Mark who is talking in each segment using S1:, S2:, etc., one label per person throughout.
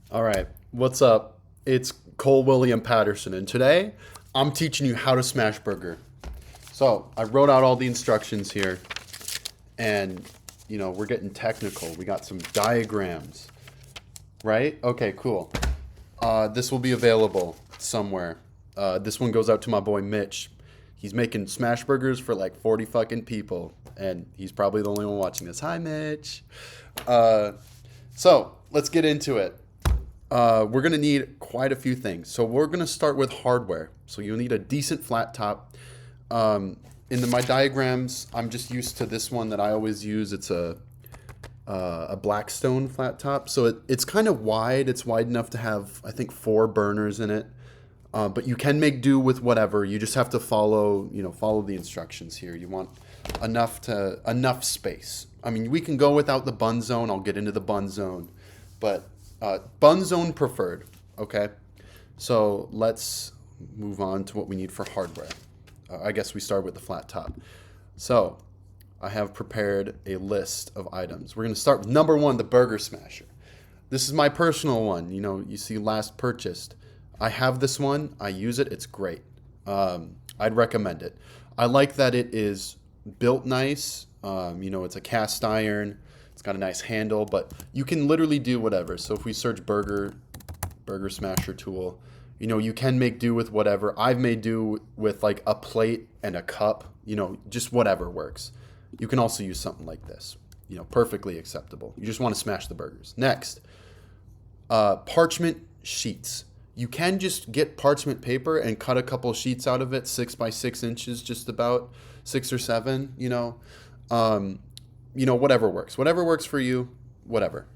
S1: All right, what's up? It's Cole William Patterson, and today I'm teaching you how to smash burger. So I wrote out all the instructions here, and we're getting technical. We got some diagrams, right? Okay, cool. This will be available somewhere. This one goes out to my boy Mitch. He's making smash burgers for like 40 fucking people, and he's probably the only one watching this. Hi, Mitch. Uh, so let's get into it. We're going to need quite a few things. So we're going to start with hardware. So you'll need a decent flat top. My diagrams, I'm just used to this one that I always use. It's a Blackstone flat top. So it's kind of wide. It's wide enough to have, I think, four burners in it. But you can make do with whatever. You just have to follow the instructions here. You want enough space. I mean, we can go without the bun zone. I'll get into the bun zone, but bun zone preferred. Okay, so let's move on to what we need for hardware. I guess we start with the flat top. So I have prepared a list of items. We're going to start with number one, the Burger Smasher. This is my personal one. You see last purchased. I have this one. I use it. It's great. I'd recommend it. I like that it is built nice. It's a cast iron. It's got a nice handle, but you can literally do whatever. So if we search burger smasher tool, you can make do with whatever. I've made do with like a plate and a cup. Just whatever works. You can also use something like this. Perfectly acceptable. You just want to smash the burgers. Next, parchment sheets. You can just get parchment paper and cut a couple sheets out of it, 6 by 6 inches, just about 6 or 7. Whatever works. Whatever works for you. Whatever.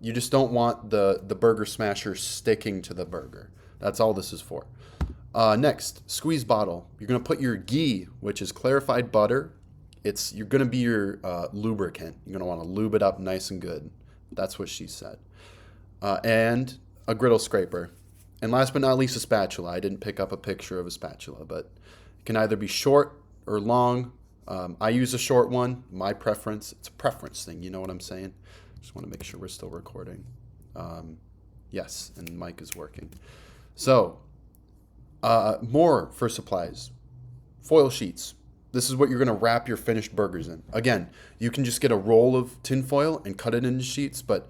S1: You just don't want the burger smasher sticking to the burger. That's all this is for. Next, squeeze bottle. You're gonna put your ghee, which is clarified butter. You're gonna be your lubricant. You're gonna want to lube it up nice and good. That's what she said. And a griddle scraper. And last but not least, a spatula. I didn't pick up a picture of a spatula, but it can either be short or long. I use a short one. My preference. It's a preference thing. You know what I'm saying? Just want to make sure we're still recording. Yes, and the mic is working. So, more for supplies. Foil sheets. This is what you're going to wrap your finished burgers in. Again, you can just get a roll of tinfoil and cut it into sheets, but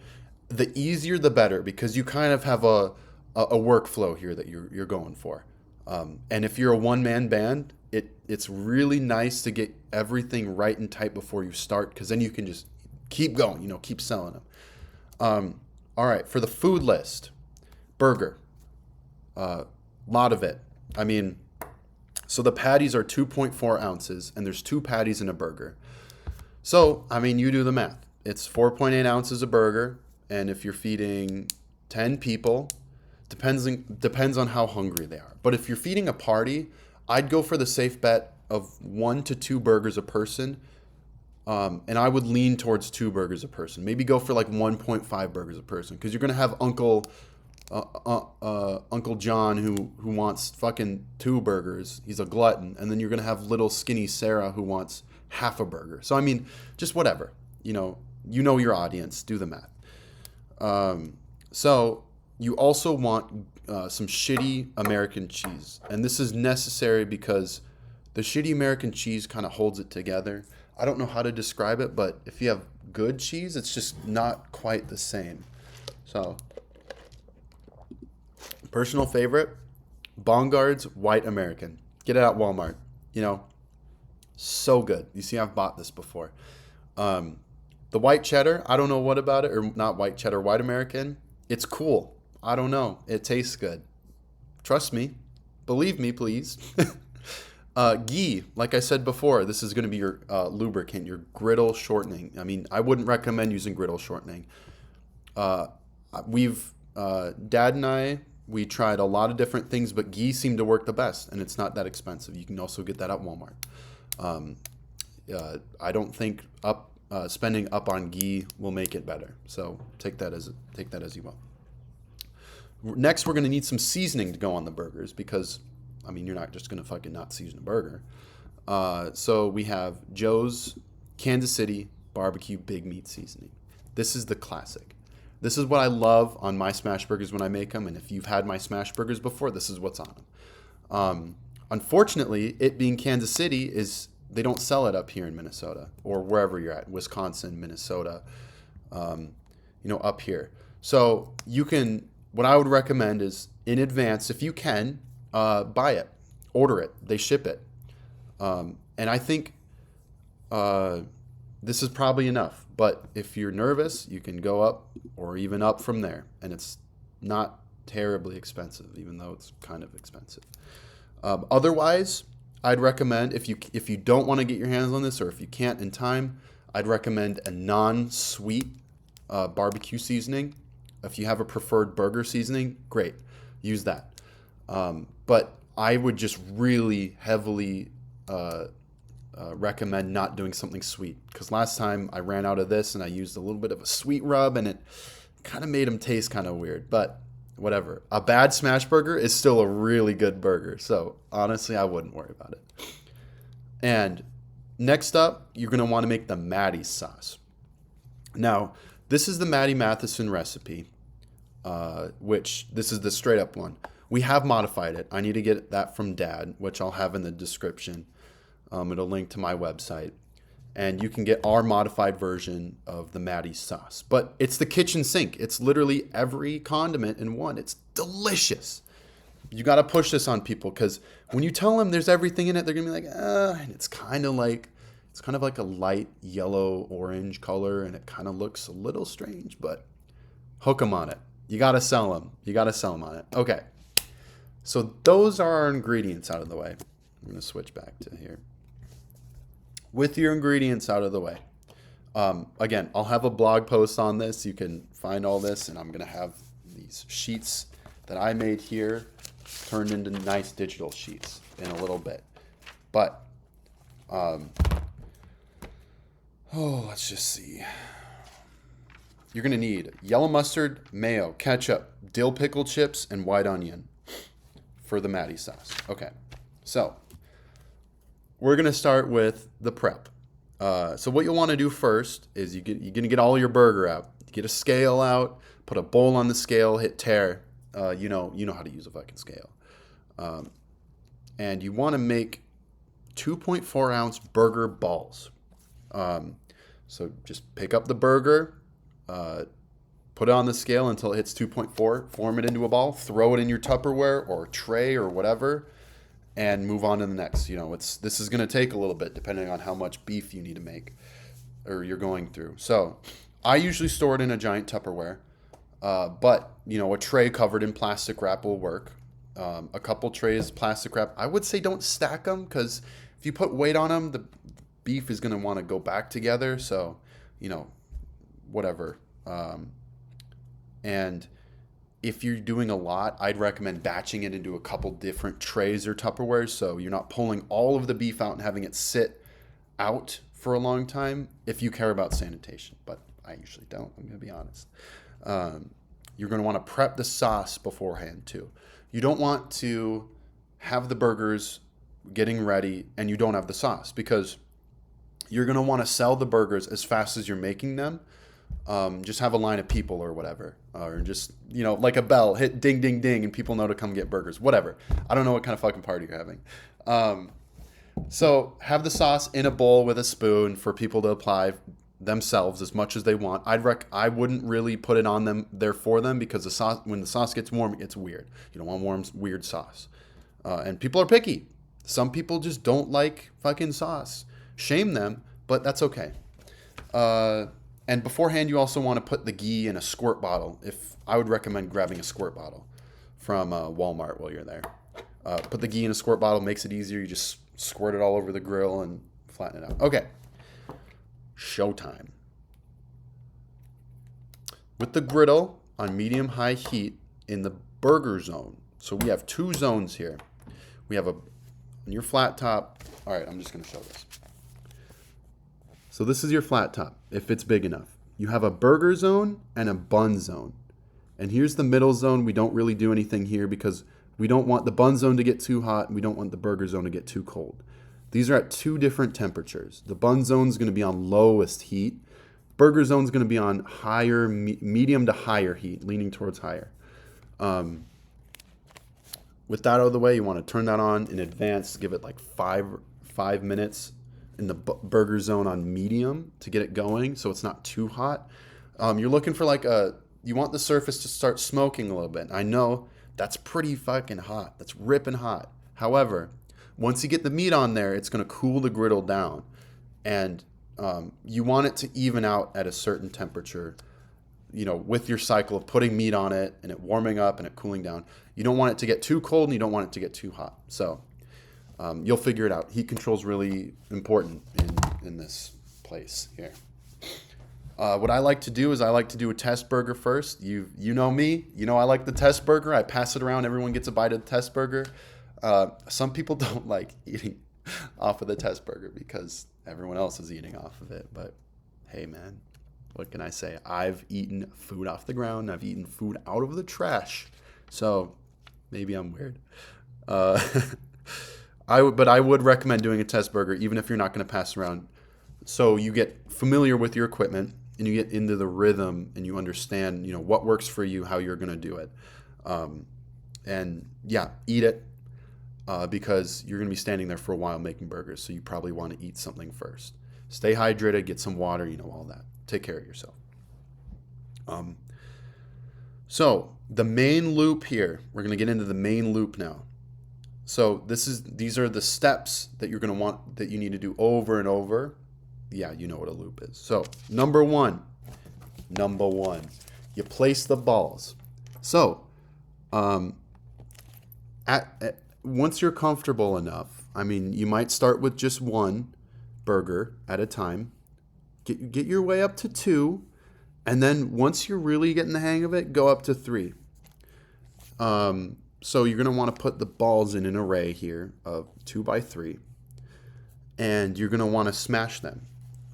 S1: the easier the better because you kind of have a workflow here that you're going for. And if you're a one-man band, it's really nice to get everything right and tight before you start because then you can just keep going, keep selling them. All right, for the food list, burger, lot of it. I mean, so the patties are 2.4 ounces and there's two patties in a burger. So, I mean, you do the math. It's 4.8 ounces a burger. And if you're feeding 10 people, depends on how hungry they are. But if you're feeding a party, I'd go for the safe bet of 1 to 2 burgers a person. And I would lean towards 2 burgers a person. Maybe go for like 1.5 burgers a person because you're gonna have Uncle John who wants fucking 2 burgers. He's a glutton, and then you're gonna have little skinny Sarah who wants half a burger. So I mean, just whatever. You know your audience. Do the math. So you also want some shitty American cheese. And this is necessary because the shitty American cheese kind of holds it together. I don't know how to describe it, but if you have good cheese, it's just not quite the same. So, personal favorite, Bongards White American. Get it at Walmart. So good. You see, I've bought this before. The white cheddar, I don't know what about it, or not white cheddar, white American. It's cool. I don't know. It tastes good. Trust me. Believe me, please. Ghee, like I said before, this is going to be your lubricant, your griddle shortening. I mean, I wouldn't recommend using griddle shortening. Uh, Dad and I, we tried a lot of different things, but ghee seemed to work the best, and it's not that expensive. You can also get that at Walmart. Um, I don't think spending up on ghee will make it better. So take that as you will. Next, we're going to need some seasoning to go on the burgers because, I mean, you're not just going to fucking not season a burger. So we have Joe's Kansas City Barbecue Big Meat Seasoning. This is the classic. This is what I love on my smash burgers when I make them. And if you've had my smash burgers before, this is what's on them. Unfortunately, it being Kansas City, they don't sell it up here in Minnesota or wherever you're at, Wisconsin, Minnesota, up here. So what I would recommend is in advance, if you can, buy it, order it, they ship it. And I think this is probably enough. But if you're nervous, you can go up or even up from there. And it's not terribly expensive, even though it's kind of expensive. Otherwise, I'd recommend, if you don't want to get your hands on this, or if you can't in time, I'd recommend a non-sweet barbecue seasoning. If you have a preferred burger seasoning, great, use that. But I would just really heavily recommend not doing something sweet, because last time I ran out of this and I used a little bit of a sweet rub and it kind of made them taste kind of weird. But whatever. A bad smash burger is still a really good burger. So honestly, I wouldn't worry about it. And next up, you're going to want to make the Maddie's sauce. Now, this is the Matty Matheson recipe, which this is the straight up one. We have modified it. I need to get that from Dad, which I'll have in the description. It'll link to my website. And you can get our modified version of the Maddie's sauce. But it's the kitchen sink. It's literally every condiment in one. It's delicious. You got to push this on people, because when you tell them there's everything in it, they're going to be like, and it's kind of like a light yellow orange color, and it kind of looks a little strange, but hook them on it. You got to sell them. You got to sell them on it. Okay. So those are our ingredients out of the way. I'm going to switch back to here. With your ingredients out of the way. Again, I'll have a blog post on this. You can find all this, and I'm going to have these sheets that I made here turned into nice digital sheets in a little bit. But, let's just see. You're going to need yellow mustard, mayo, ketchup, dill pickle chips, and white onion for the Matty sauce. Okay, so we're going to start with the prep. So what you'll want to do first is you're going to get all your burger out. Get a scale out, put a bowl on the scale, hit tare. You know how to use a fucking scale. And you want to make 2.4 ounce burger balls. So just pick up the burger, put it on the scale until it hits 2.4, form it into a ball, throw it in your Tupperware or tray or whatever, and move on to the next. This is going to take a little bit depending on how much beef you need to make or you're going through. So I usually store it in a giant Tupperware, but a tray covered in plastic wrap will work. A couple trays plastic wrap. I would say don't stack them, because if you put weight on them, the beef is going to want to go back together. So, whatever. And if you're doing a lot, I'd recommend batching it into a couple different trays or Tupperwares, so you're not pulling all of the beef out and having it sit out for a long time, if you care about sanitation. But I usually don't, I'm going to be honest. You're going to want to prep the sauce beforehand too. You don't want to have the burgers getting ready and you don't have the sauce, because you're going to want to sell the burgers as fast as you're making them. Just have a line of people or whatever, or just, like a bell, hit ding, ding, ding, and people know to come get burgers, whatever. I don't know what kind of fucking party you're having. So have the sauce in a bowl with a spoon for people to apply themselves as much as they want. I wouldn't really put it on them there for them, because when the sauce gets warm, it gets weird. You don't want warm, weird sauce. And people are picky. Some people just don't like fucking sauce. Shame them, but that's okay. And beforehand, you also want to put the ghee in a squirt bottle. I would recommend grabbing a squirt bottle from Walmart while you're there. Put the ghee in a squirt bottle, makes it easier. You just squirt it all over the grill and flatten it out. Okay. Showtime. With the griddle on medium-high heat in the burger zone. So we have two zones here. We have on your flat top. All right, I'm just going to show this. So this is your flat top, if it's big enough. You have a burger zone and a bun zone. And here's the middle zone. We don't really do anything here because we don't want the bun zone to get too hot, and we don't want the burger zone to get too cold. These are at two different temperatures. The bun zone is going to be on lowest heat. burger zone's going to be on higher, medium to higher heat, leaning towards higher. With that out of the way, you want to turn that on in advance. Give it like five minutes in the burger zone on medium to get it going, so it's not too hot. You're looking for you want the surface to start smoking a little bit. I know that's pretty fucking hot. That's ripping hot. However, once you get the meat on there, it's going to cool the griddle down, and you want it to even out at a certain temperature. With your cycle of putting meat on it and it warming up and it cooling down. You don't want it to get too cold and you don't want it to get too hot. So you'll figure it out. Heat control is really important in this place here. What I like to do is I like to do a test burger first. You know me. I like the test burger. I pass it around. Everyone gets a bite of the test burger. Some people don't like eating off of the test burger because everyone else is eating off of it. But hey, man. What can I say? I've eaten food off the ground. I've eaten food out of the trash. So maybe I'm weird. I would recommend doing a test burger, even if you're not going to pass around. So you get familiar with your equipment and you get into the rhythm and you understand, what works for you, how you're going to do it. And yeah, eat it because you're going to be standing there for a while making burgers. So you probably want to eat something first. Stay hydrated, get some water, all that. Take care of yourself. So the main loop here, we're going to get into the main loop now. So these are the steps that you're going to want, that you need to do over and over. Yeah, you know what a loop is. So number one, you place the balls. So once you're comfortable enough, you might start with just one burger at a time. Get your way up to 2, and then once you're really getting the hang of it, go up to 3. So you're going to want to put the balls in an array here of 2 by 3, and you're going to want to smash them.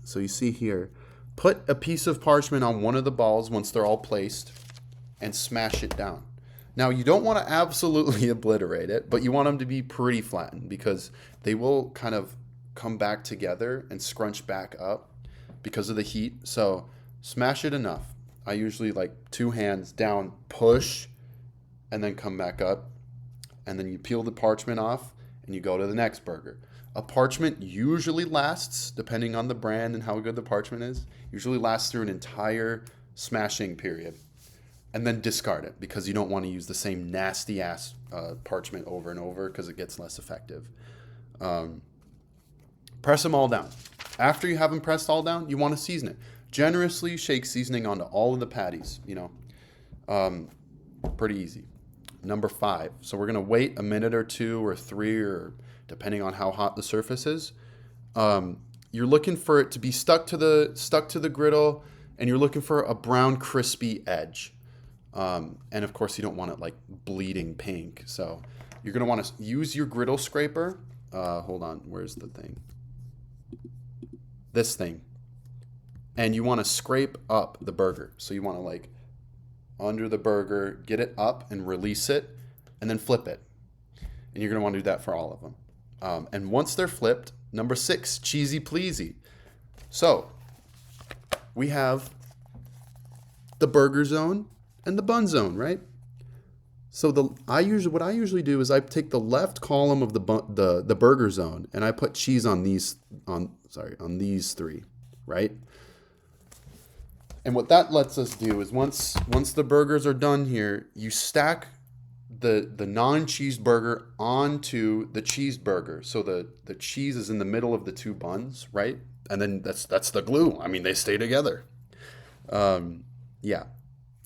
S1: So you see here, put a piece of parchment on one of the balls once they're all placed, and smash it down. Now, you don't want to absolutely obliterate it, but you want them to be pretty flattened because they will kind of come back together and scrunch back up because of the heat. So smash it enough. I usually 2 hands down, push, and then come back up. And then you peel the parchment off and you go to the next burger. A parchment usually lasts, depending on the brand and how good the parchment is, usually lasts through an entire smashing period. And then discard it because you don't want to use the same nasty ass parchment over and over because it gets less effective. Press them all down. After you have them pressed all down, you want to season it. Generously shake seasoning onto all of the patties, pretty easy. Number 5. So we're going to wait a minute or 2 or 3, or depending on how hot the surface is. You're looking for it to be stuck to the griddle, and you're looking for a brown, crispy edge. And of course, you don't want it bleeding pink. So you're going to want to use your griddle scraper. Hold on, where's the thing? This thing. And you want to scrape up the burger. So you want to under the burger, get it up and release it, and then flip it. And you're going to want to do that for all of them. And once they're flipped, number 6, cheesy pleasy. So we have the burger zone and the bun zone, right? So what I usually do is I take the left column of the burger zone and I put cheese on these 3, right? And what that lets us do is once the burgers are done here, you stack the non-cheese burger onto the cheeseburger. So the cheese is in the middle of the 2 buns, right? And then that's the glue. They stay together. Yeah.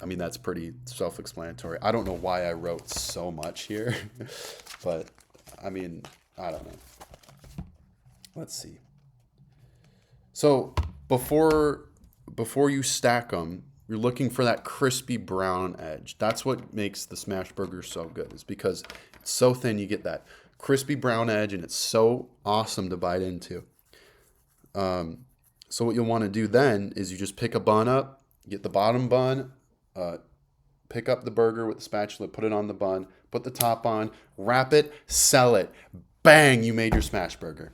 S1: That's pretty self-explanatory. I don't know why I wrote so much here, but I don't know. Let's see. So before you stack them, you're looking for that crispy brown edge. That's what makes the smash burger so good, is because it's so thin, you get that crispy brown edge, and it's so awesome to bite into. So what you'll want to do then is you just pick a bun up, get the bottom bun, pick up the burger with the spatula, put it on the bun, put the top on, wrap it, sell it. Bang, you made your smash burger.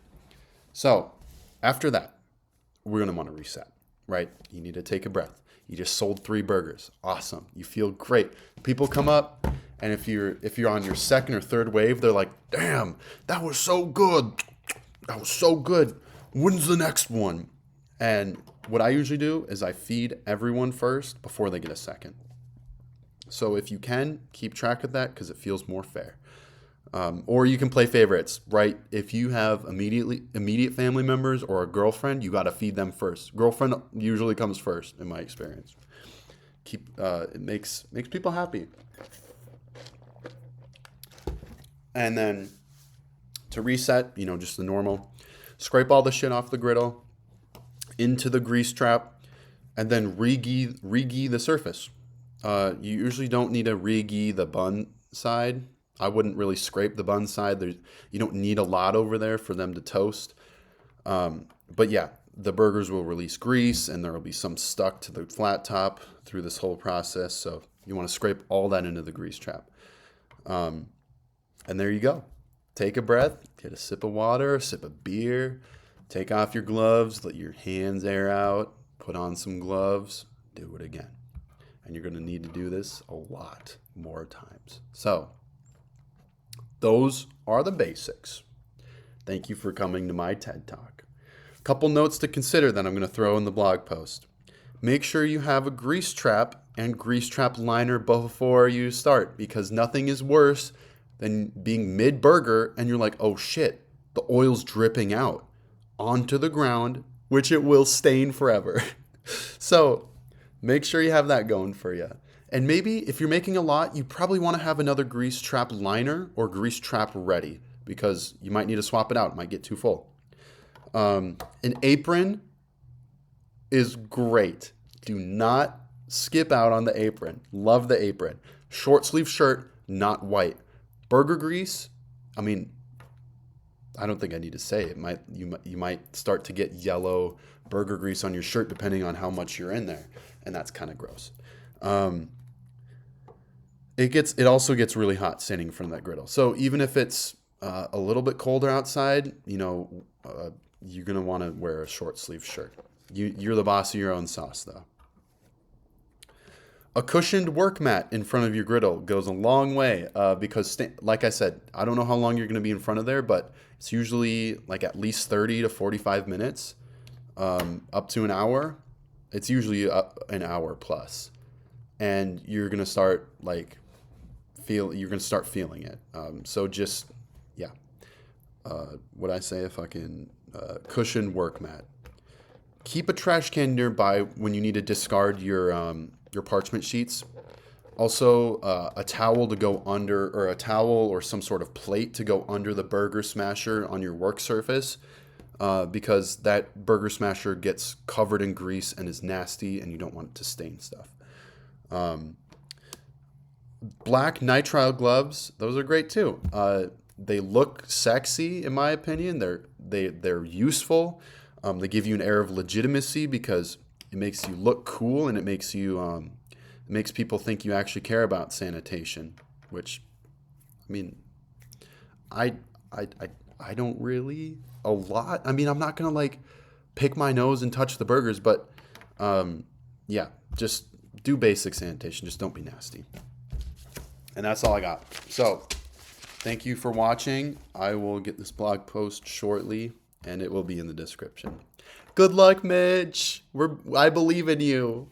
S1: So after that, we're going to want to reset. right? You need to take a breath. You just sold 3 burgers. Awesome. You feel great. People come up, and if you're on your second or third wave, they're like, "Damn, that was so good. That was so good. When's the next one?" And what I usually do is I feed everyone first before they get a second. So if you can, keep track of that because it feels more fair. Or you can play favorites, right? If you have immediate family members or a girlfriend, you got to feed them first. Girlfriend usually comes first, in my experience. It makes people happy. And then to reset, just the normal, scrape all the shit off the griddle into the grease trap, and then re-ghee the surface. You usually don't need to re-ghee the bun side. I wouldn't really scrape the bun side. You don't need a lot over there for them to toast. But yeah, the burgers will release grease and there will be some stuck to the flat top through this whole process. So you want to scrape all that into the grease trap. And there you go. Take a breath, get a sip of water, a sip of beer, take off your gloves, let your hands air out, put on some gloves, do it again. And you're going to need to do this a lot more times. So those are the basics. Thank you for coming to my TED Talk. A couple notes to consider that I'm going to throw in the blog post. Make sure you have a grease trap and grease trap liner before you start, because nothing is worse than being mid-burger and you're like, oh shit, the oil's dripping out onto the ground, which it will stain forever. So make sure you have that going for you. And maybe if you're making a lot, you probably want to have another grease trap liner or grease trap ready, because you might need to swap it out. It might get too full. An apron is great. Do not skip out on the apron. Love the apron. Short sleeve shirt, not white. Burger grease, I don't think I need to say it. You might start to get yellow burger grease on your shirt depending on how much you're in there, and that's kind of gross. It also gets really hot standing in front of that griddle. So even if it's a little bit colder outside, you're gonna want to wear a short sleeve shirt. You're the boss of your own sauce, though. A cushioned work mat in front of your griddle goes a long way because, like I said, I don't know how long you're going to be in front of there, but it's usually like at least 30 to 45 minutes, up to an hour. It's usually an hour plus, and you're going to start feeling it. So just, yeah. What I say, if I can, cushioned work mat. Keep a trash can nearby when you need to discard your parchment sheets. Also, a towel to go under, or a towel or some sort of plate to go under the burger smasher on your work surface, because that burger smasher gets covered in grease and is nasty, and you don't want it to stain stuff. Black nitrile gloves, those are great too. They look sexy, in my opinion. They're useful. They give you an air of legitimacy because it makes you look cool, and it makes people think you actually care about sanitation, which, I don't really a lot. I'm not gonna like pick my nose and touch the burgers, but yeah, just do basic sanitation. Just don't be nasty. And that's all I got. So thank you for watching. I will get this blog post shortly, and it will be in the description. Good luck, Mitch. I believe in you.